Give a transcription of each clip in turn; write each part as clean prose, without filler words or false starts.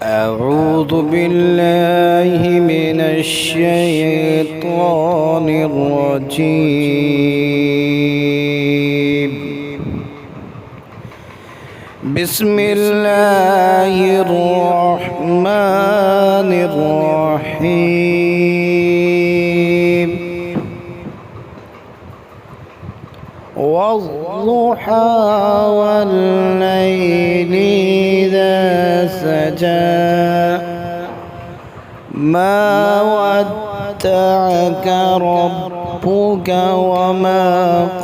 أعوذ بالله من الشيطان الرجيم. بسم الله الرحمن الرحيم. والضحى والليل إذا سجى ما ودعك ربك وما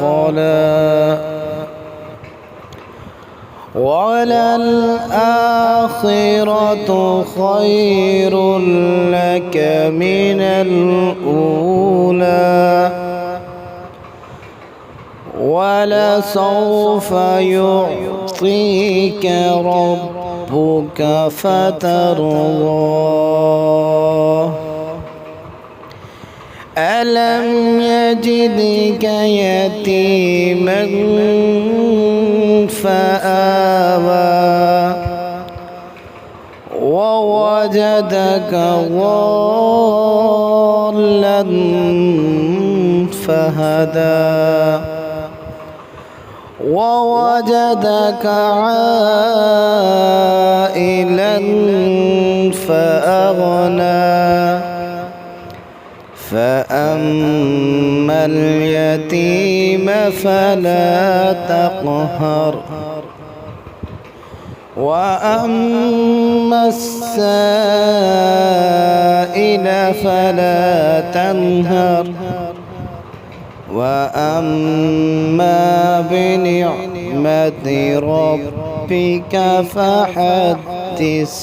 قلى وللآخرة خير لك من الأولى ولسوف يعطيك ربك فترضى ألم يجدك يتيما فآوى ووجدك ضالا فهدى ووجدك عائلا فأغنى فأما اليتيم فلا تقهر وأما السائل فلا تنهر وأما بنعمة ربك فحدث.